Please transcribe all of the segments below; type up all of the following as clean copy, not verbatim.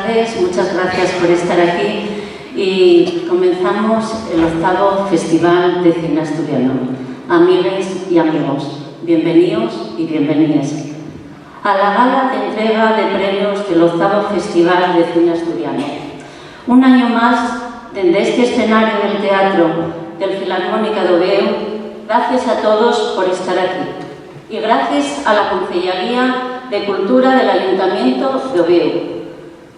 tardes, muchas gracias por estar aquí y comenzamos el 8º Festival de Cine Asturiano. Amigues y amigos, bienvenidos y bienvenidas a la gala de entrega de premios del 8º Festival de Cine Asturiano. Un año más, desde este escenario del Teatro del Filarmónica de Oviedo, gracias a todos por estar aquí y gracias a la Concejalía de Cultura del Ayuntamiento de Oviedo,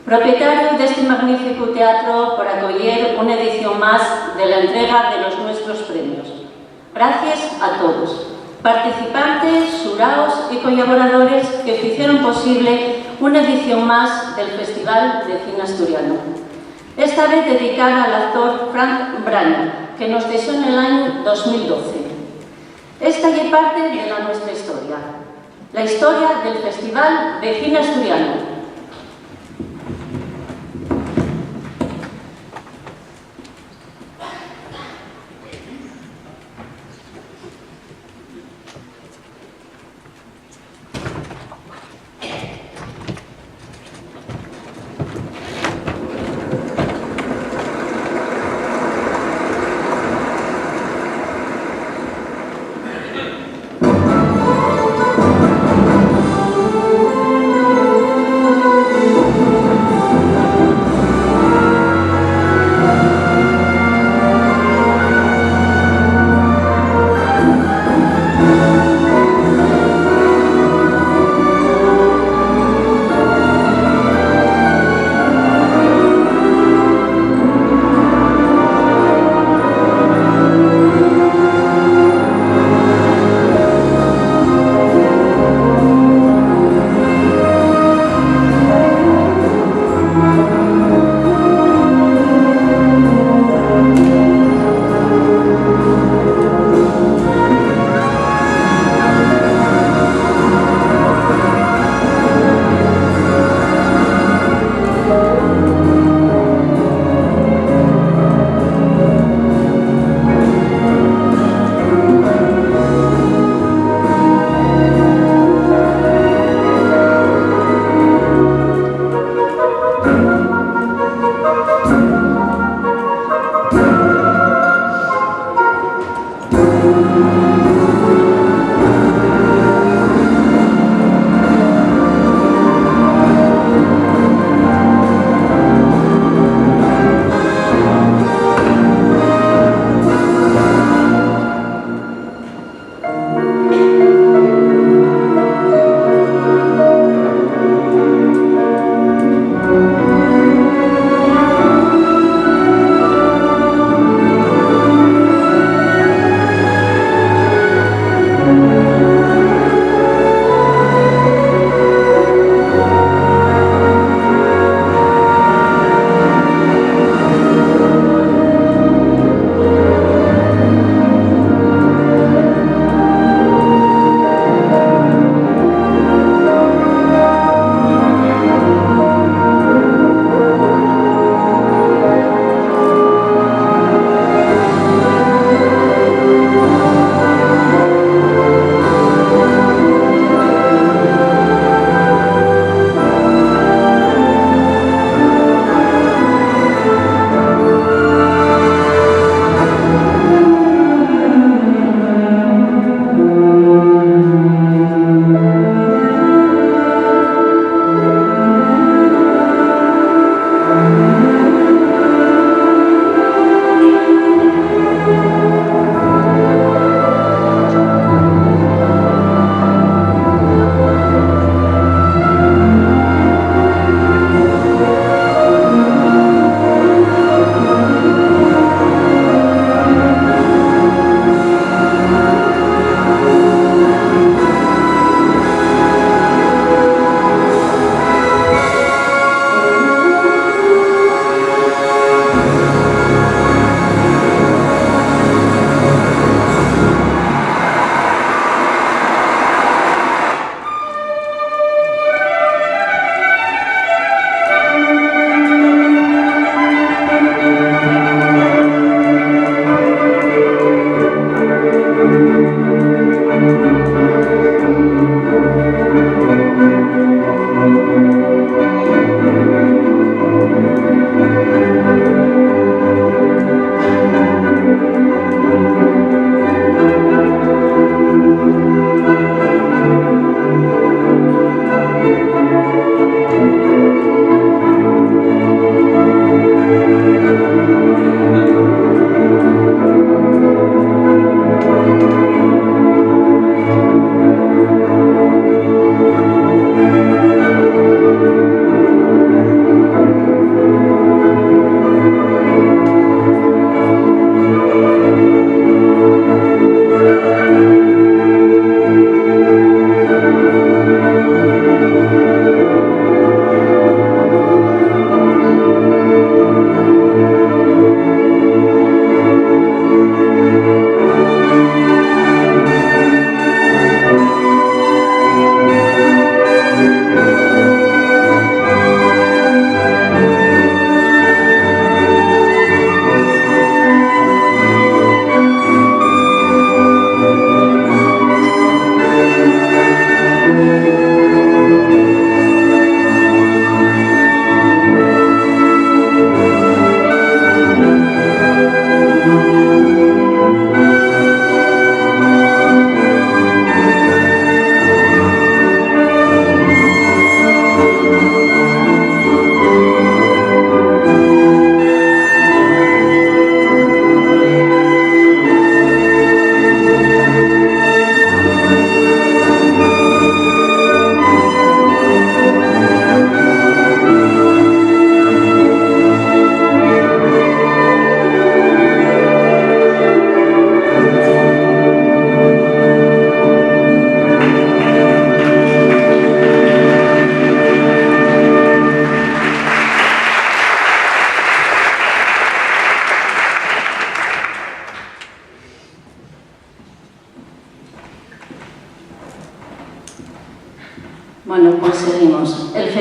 propietario de este magnífico teatro, por acoger una edición más de la entrega de los nuestros premios. Gracias a todos, participantes, xuraos y colaboradores que hicieron posible una edición más del Festival de Cine Asturiano. Esta vez dedicada al actor Frank Braña, que nos dejó en el año 2012. Esta es parte de nuestra historia, la historia del Festival de Cine Asturiano.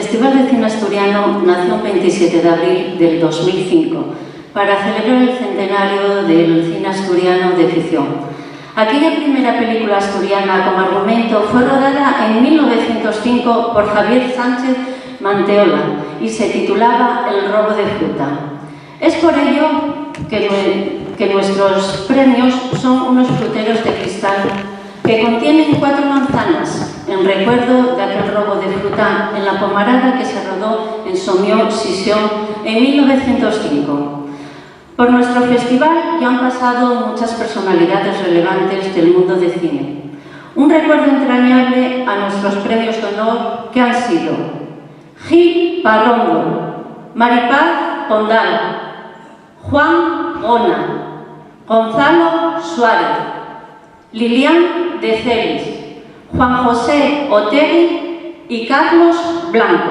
Festival de Cine Asturiano nació el 27 de abril del 2005 para celebrar el centenario del cine asturiano de ficción. Aquella primera película asturiana como argumento fue rodada en 1905 por Javier Sánchez Manteola y se titulaba El robo de fruta. Es por ello que nuestros premios son unos fruteros de cristal que contienen 4 manzanas en recuerdo de aquel robo de fruta en la pomarada que se rodó en Sommió-Sisión en 1905. Por nuestro festival ya han pasado muchas personalidades relevantes del mundo del cine. Un recuerdo entrañable a nuestros premios de honor que han sido Gil Parrondo, Maripaz Pondal, Juan Gona, Gonzalo Suárez, Lilian de Celis, Juan José Otegi y Carlos Blanco.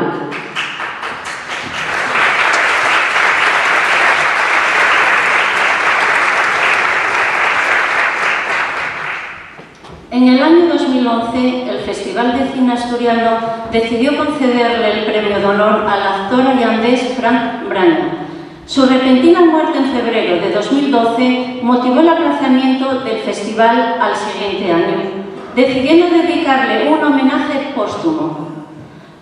En el año 2011, el Festival de Cine Asturiano decidió concederle el premio de honor al actor holandés Frank Braña. Su repentina muerte en febrero de 2012 motivó el aplazamiento del festival al siguiente año, decidiendo dedicarle un homenaje póstumo.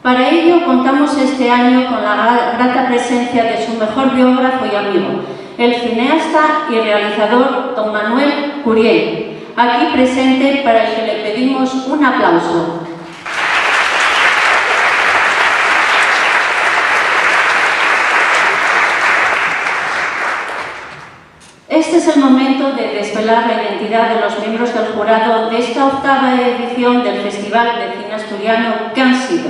Para ello, contamos este año con la grata presencia de su mejor biógrafo y amigo, el cineasta y realizador don Manuel Curiel, aquí presente, para el que le pedimos un aplauso. Este es el momento de desvelar la identidad de los miembros del jurado de esta 8ª edición del Festival de Cine Asturiano, que han sido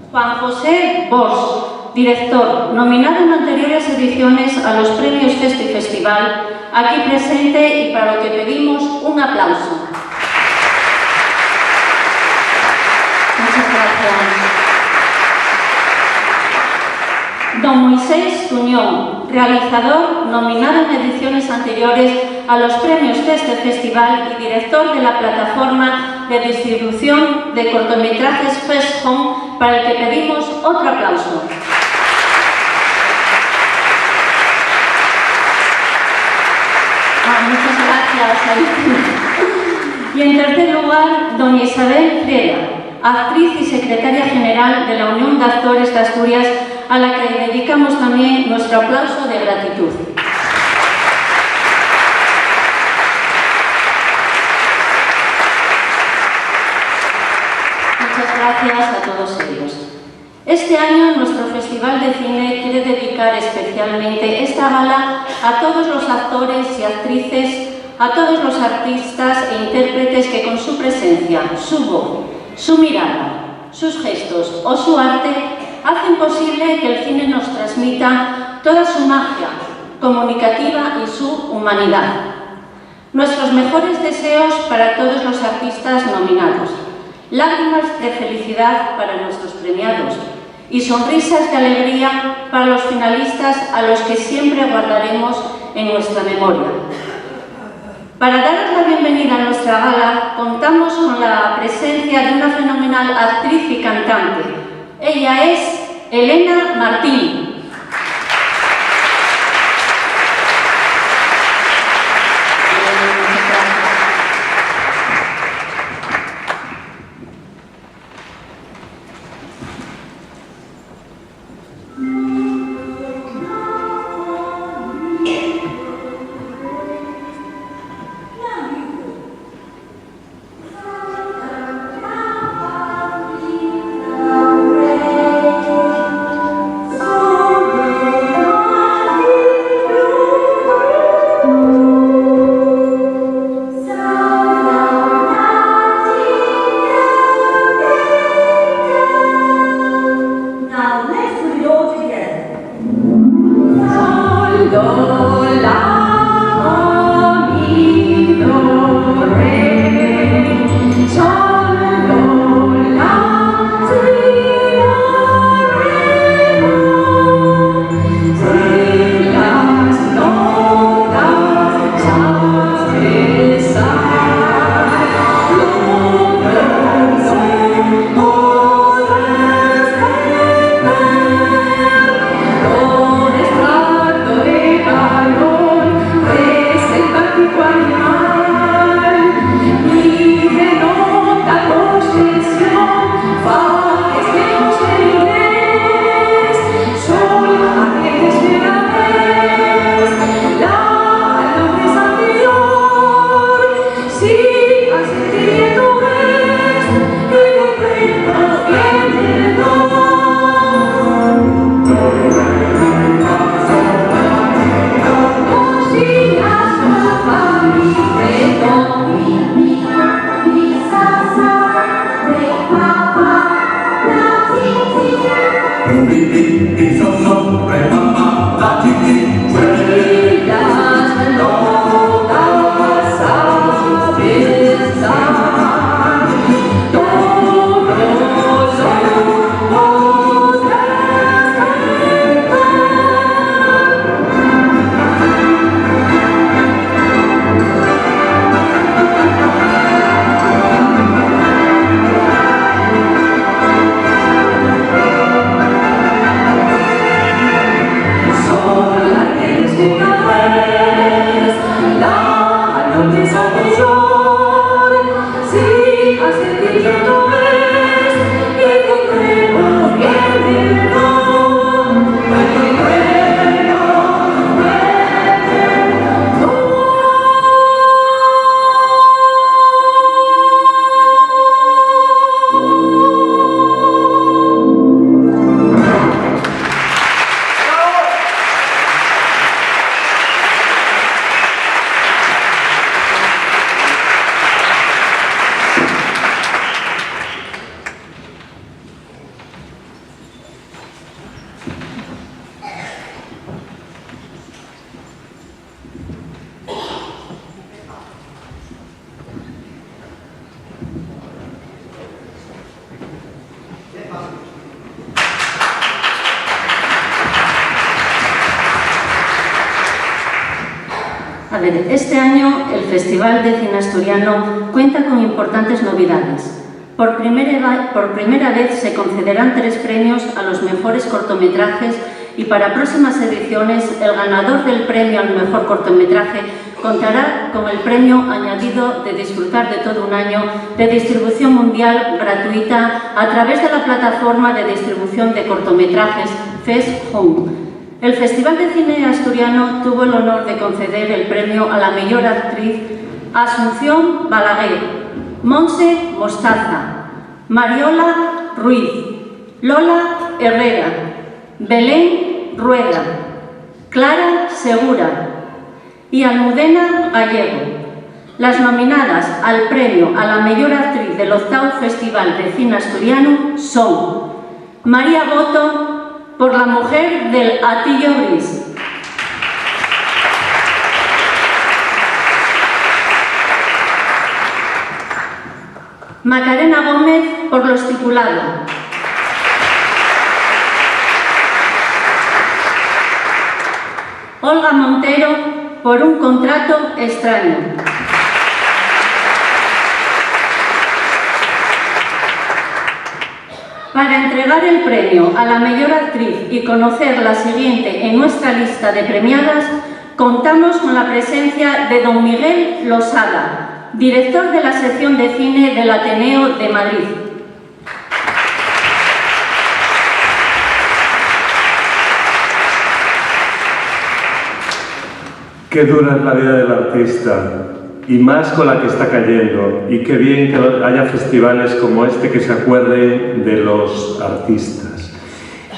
Juan José Bosch, director, nominado en anteriores ediciones a los premios Festi Festival, aquí presente y para lo que pedimos un aplauso. Muchas gracias. Don Moisés Tuñón, realizador, nominado en ediciones anteriores a los premios de este festival y director de la plataforma de distribución de cortometrajes Fest Home, para el que pedimos otro aplauso. Muchas gracias. Y en tercer lugar, doña Isabel Friera, actriz y secretaria general de la Unión de Actores de Asturias, a la que dedicamos también nuestro aplauso de gratitud. Muchas gracias a todos ellos. Este año nuestro Festival de Cine quiere dedicar especialmente esta gala a todos los actores y actrices, a todos los artistas e intérpretes que con su presencia, su voz, su mirada, sus gestos o su arte hacen posible que el cine nos transmita toda su magia comunicativa y su humanidad. Nuestros mejores deseos para todos los artistas nominados, lágrimas de felicidad para nuestros premiados y sonrisas de alegría para los finalistas a los que siempre guardaremos en nuestra memoria. Para daros la bienvenida a nuestra gala, contamos con la presencia de una fenomenal actriz y cantante. Ella es Elena Martín. A ver, este año el Festival de Cine Asturiano cuenta con importantes novedades. Por primera vez se concederán 3 premios a los mejores cortometrajes y para próximas ediciones el ganador del premio al mejor cortometraje contará con el premio añadido de disfrutar de todo un año de distribución mundial gratuita a través de la plataforma de distribución de cortometrajes Fest Home. El Festival de Cine Asturiano tuvo el honor de conceder el premio a la mejor actriz a Asunción Balaguer, Montse Mostaza, Mariola Ruiz, Lola Herrera, Belén Rueda, Clara Segura y Almudena Gallego. Las nominadas al premio a la mejor actriz del 8º Festival de Cine Asturiano son María Boto por La mujer del Hatillo gris, Macarena Gómez por Lo estipulado, Olga Montero por Un contrato extraño, Para entregar el premio a la mejor actriz y conocer la siguiente en nuestra lista de premiadas, contamos con la presencia de don Miguel Losada, director de la sección de cine del Ateneo de Madrid. Qué dura es la vida del artista, y más con la que está cayendo, y qué bien que haya festivales como este que se acuerden de los artistas.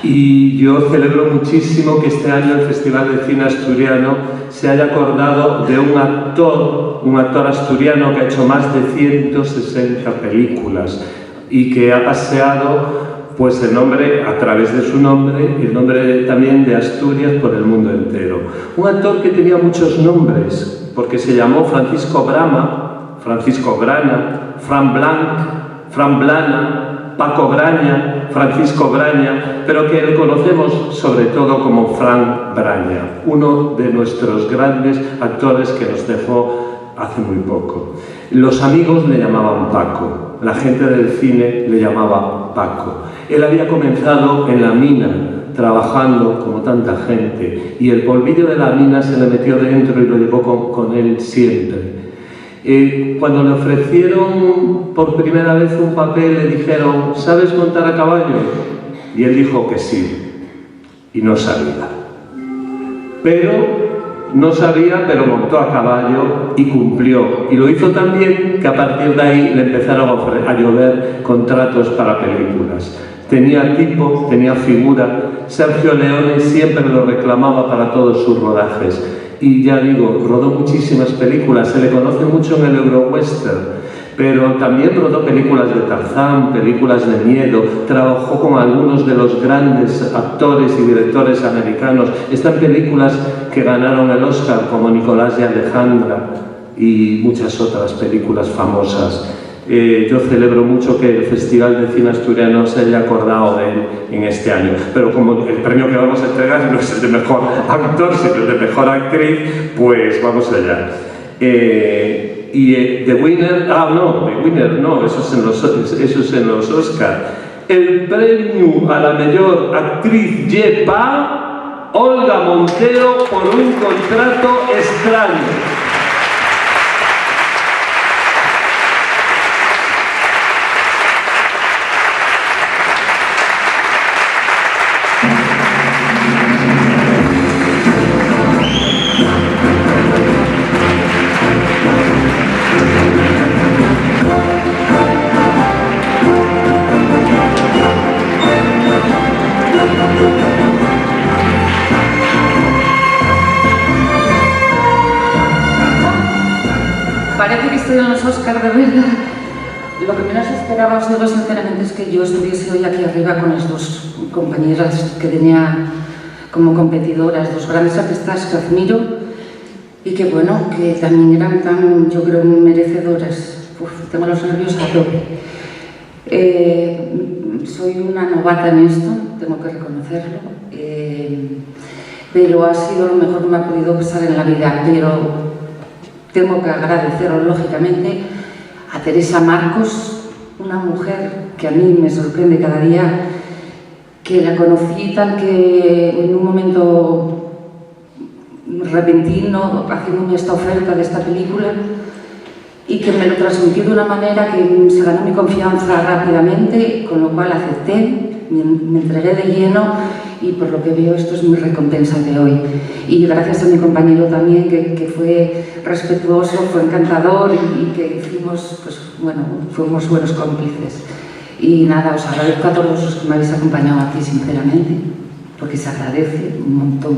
Y yo celebro muchísimo que este año el Festival de Cine Asturiano se haya acordado de un actor asturiano que ha hecho más de 160 películas y que ha paseado pues el nombre, a través de su nombre, el nombre también de Asturias por el mundo entero. Un actor que tenía muchos nombres, porque se llamó Francisco Brama, Francisco Brana, Fran Blanc, Fran Blana, Paco Braña, Francisco Braña, pero que le conocemos sobre todo como Fran Braña, uno de nuestros grandes actores que nos dejó hace muy poco. Los amigos le llamaban Paco, la gente del cine le llamaba Paco. Él había comenzado en la mina, trabajando como tanta gente, y el polvillo de la mina se le metió dentro y lo llevó con él siempre. Cuando le ofrecieron por primera vez un papel, le dijeron: ¿sabes montar a caballo? Y él dijo que sí, y no sabía. Pero montó a caballo y cumplió. Y lo hizo tan bien que a partir de ahí le empezaron a llover contratos para películas. Tenía tipo, tenía figura. Sergio Leone siempre lo reclamaba para todos sus rodajes. Y ya digo, rodó muchísimas películas, se le conoce mucho en el Eurowestern, pero también rodó películas de Tarzán, películas de miedo, trabajó con algunos de los grandes actores y directores americanos. Están películas que ganaron el Oscar, como Nicolás y Alejandra, y muchas otras películas famosas. Yo celebro mucho que el Festival de Cine Asturiano se haya acordado de él en este año, pero como el premio que vamos a entregar no es el de mejor actor, sino el de mejor actriz, pues vamos allá. The Winner, eso es en los Oscar. El premio a la mejor actriz lleva Olga Montero por Un contrato extraño. Parece que estoy en los Oscar de verdad. Lo que menos esperaba, os digo sinceramente, es que yo estuviese hoy aquí arriba con las dos compañeras que tenía como competidoras, dos grandes artistas que admiro y que, bueno, que también eran tan, yo creo, merecedoras. Tengo los nervios a tope. Soy una novata en esto, tengo que reconocerlo, pero ha sido lo mejor que me ha podido pasar en la vida. Pero tengo que agradecer, lógicamente, a Teresa Marcos, una mujer que a mí me sorprende cada día, que la conocí tal que en un momento repentino, haciéndome esta oferta de esta película, y que me lo transmitió de una manera que se ganó mi confianza rápidamente, con lo cual acepté, me entregué de lleno, y por lo que veo esto es mi recompensa de hoy. Y gracias a mi compañero también, que fue respetuoso, fue encantador, y que hicimos, pues bueno, fuimos buenos cómplices. Y nada, os agradezco a todos los que me habéis acompañado aquí, sinceramente, porque se agradece un montón.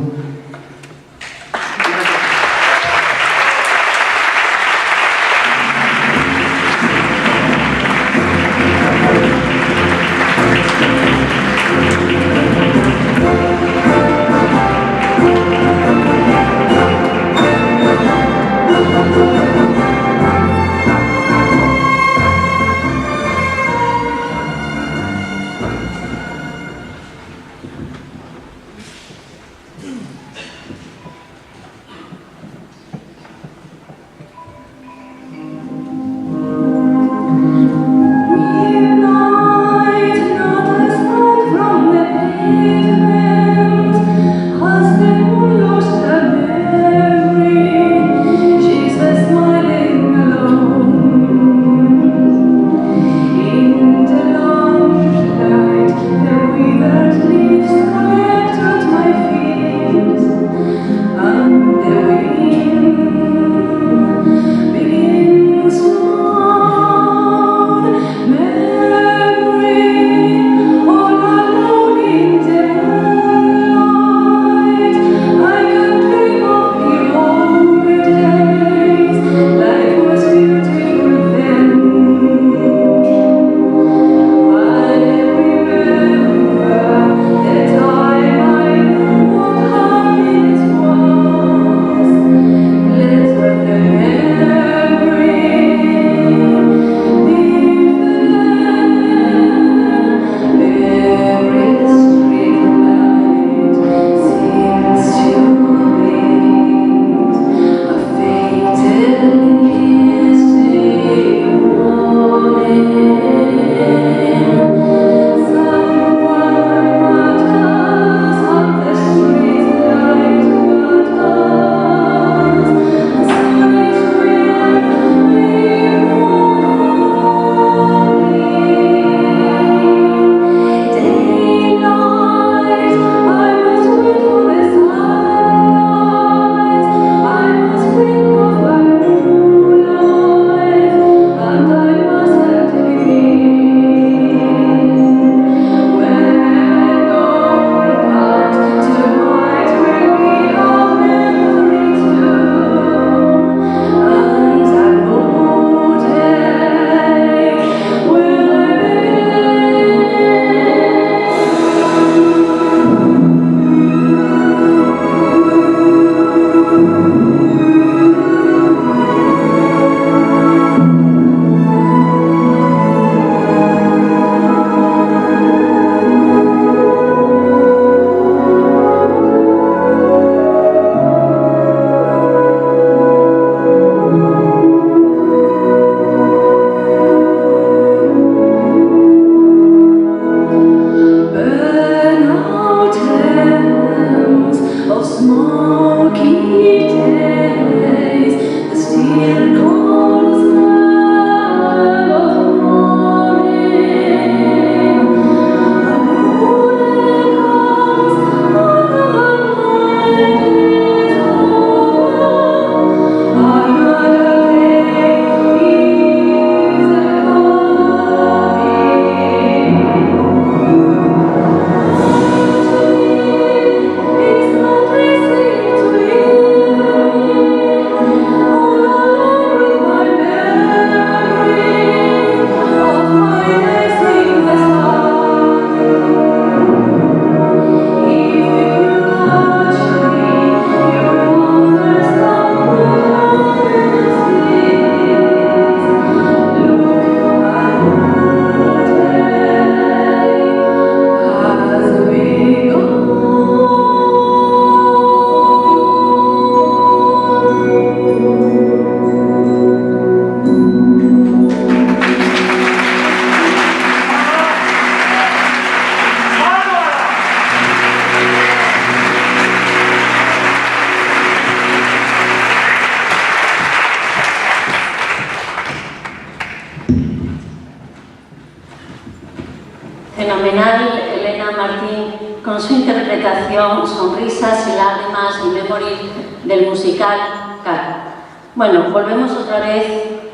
fenomenal Elena Martín con su interpretación Sonrisas y lágrimas y memory del musical Car. Bueno, volvemos otra vez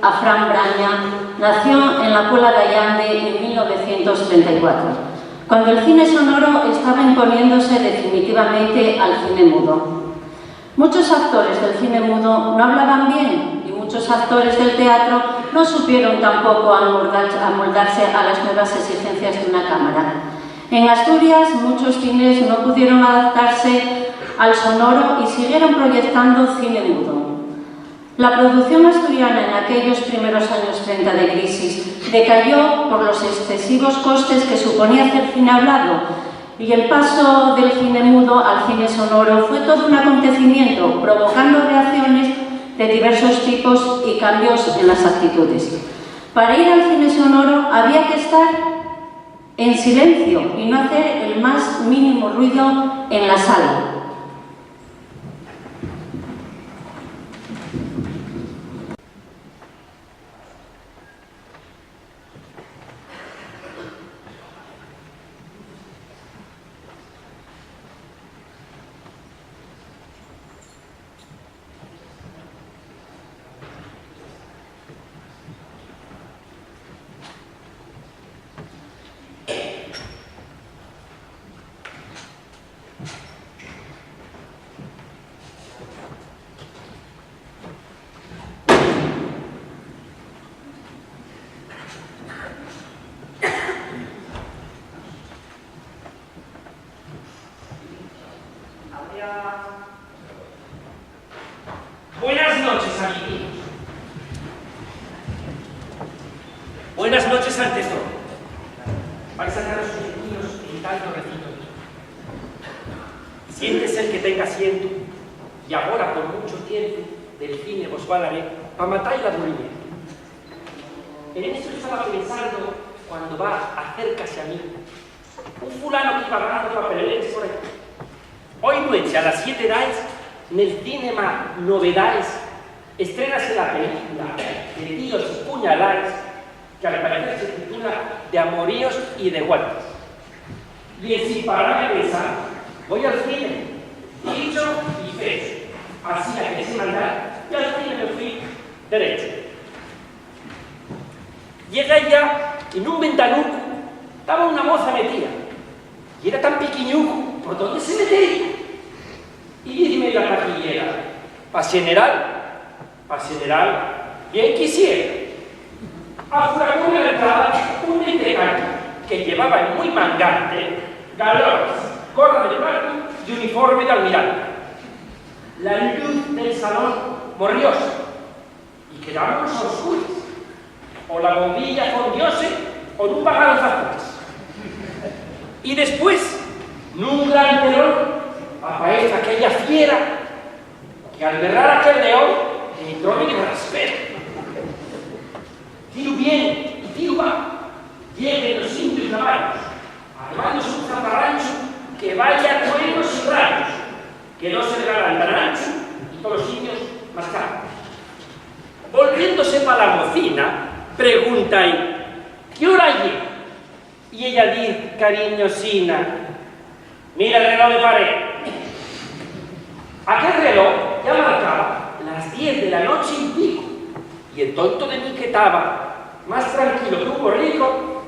a Fran Braña. Nació en la Puebla de Allande en 1934, cuando el cine sonoro estaba imponiéndose definitivamente al cine mudo. Muchos actores del cine mudo no hablaban bien y muchos actores del teatro no supieron tampoco amoldarse a las nuevas exigencias de una cámara. En Asturias, muchos cines no pudieron adaptarse al sonoro y siguieron proyectando cine mudo. La producción asturiana en aquellos primeros años 30 de crisis decayó por los excesivos costes que suponía hacer cine hablado, y el paso del cine mudo al cine sonoro fue todo un acontecimiento, provocando reacciones de diversos tipos y cambios en las actitudes. Para ir al cine sonoro había que estar en silencio y no hacer el más mínimo ruido en la sala. Buenas noches, amiguitos. Buenas noches ante todo. Vais a sacar los objetivos en tal recinto. Siéntese el que tenga asiento y ahora por mucho tiempo del cine vos valaré para matar la aburrimiento. En eso estaba pensando cuando va acércase a mí un fulano que iba ganando papeles por ahí. Hoy noche a las 7 horas en el Cinema Novedades estrenase la película de Tíos y Puñalares, que al parecer se titula De amoríos y de guantes. Y sin parar de pensar, voy al cine, dicho y fecho. Así que se mandar y al cine me fui derecho. Llega ella en un ventanuco, estaba una moza metida, y era tan piquiñuco, ¿por dónde se metía? Y dime la taquillera, pa' general, bien quisiera. Afragó una entrada un mentecato que llevaba en muy mangante galones, gorra de cuarto y uniforme de almirante. La luz del salón morrióse y quedábamos oscuros. O la bombilla fondióse o no pagaron facturas. Y después, en un gran terror, aparece aquella fiera que al berrar aquel león entró en el raspero. Tiro bien y tiro va, lleguen los indios navarios, armándose un zaparrancho que vaya a truenos y rayos, que no se regalan tan ancho y todos los indios más caros. Volviéndose para la mocina, pregunta ahí, ¿qué hora llega? Y ella dice, cariñosina, mira el reloj de pared. Aquel reloj ya marcaba las 10 de la noche y pico, y el tonto de mí que estaba más tranquilo que un borrico,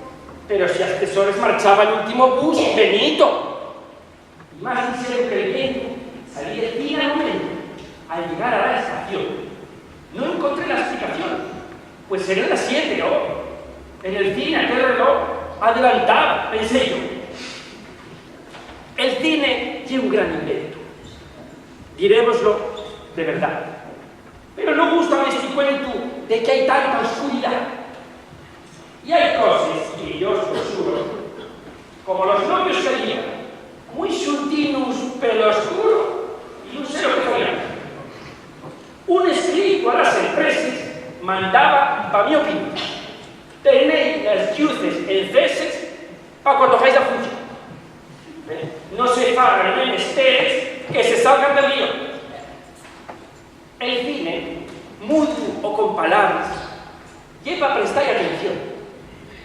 pero si a estas horas marchaba el último bus, Benito. Y más sincero que el viento, salí de finalmente al llegar a la estación. No encontré la explicación, pues serían las 7 horas. En el cine aquel reloj adelantaba, pensé yo. El cine tiene un gran invento, dirémoslo de verdad. Pero no gusta este cuento de que hay tanta oscuridad. Y hay cosas que yo os juro, como los novios que había, muy xuntinos pelo oscuro y un cero que había. Un escrito a las empresas mandaba para mi opinión. Tenéis las luces enceses para cuando vais a función. No se pagan menesteres que se salgan del lío. El cine, mudo o con palabras, lleva a prestar atención.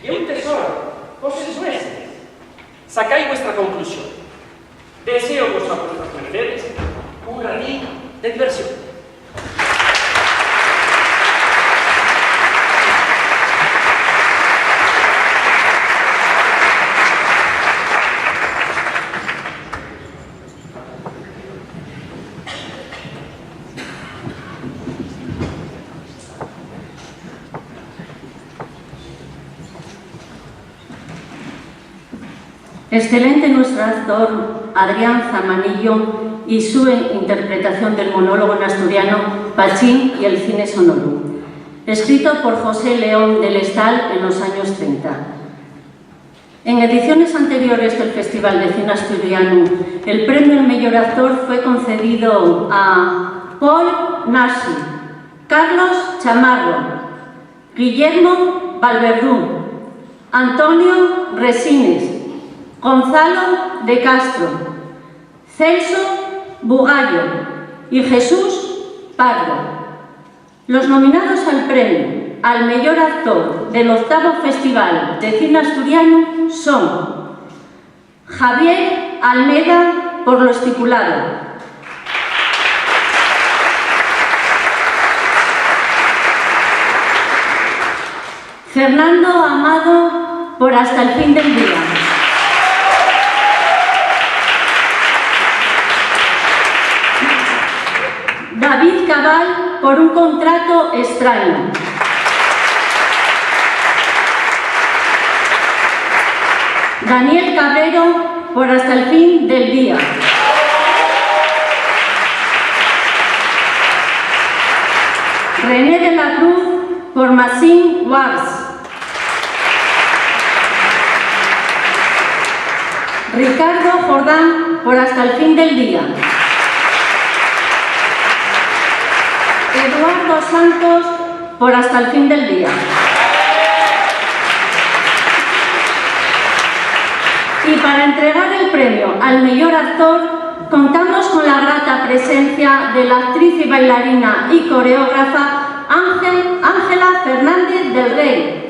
Y un tesoro, cosas nuestras, sacáis vuestra conclusión. Deseo vuestras mercedes un granín de diversión. Excelente nuestro actor Adrián Zamanillo y su interpretación del monólogo en asturiano Pachín y el cine sonoro, escrito por José León del Estal en los años 30. En ediciones anteriores del Festival de Cine Asturiano, el premio al mejor actor fue concedido a Paul Naschy, Carlos Chamarro, Guillermo Valverdú, Antonio Resines, Gonzalo de Castro, Celso Bugallo y Jesús Pardo. Los nominados al premio al mejor actor del 8º Festival de Cine Asturiano son Javier Almeda por Lo estipulado, Fernando Amado por Hasta el fin del día, David Cabal por Un contrato extraño, Daniel Cabrero por Hasta el fin del día, René de la Cruz por Machine Wars, Ricardo Jordán por Hasta el fin del día, Eduardo Santos por Hasta el fin del día. Y para entregar el premio al mejor actor, contamos con la grata presencia de la actriz y bailarina y coreógrafa Ángela Fernández del Rey,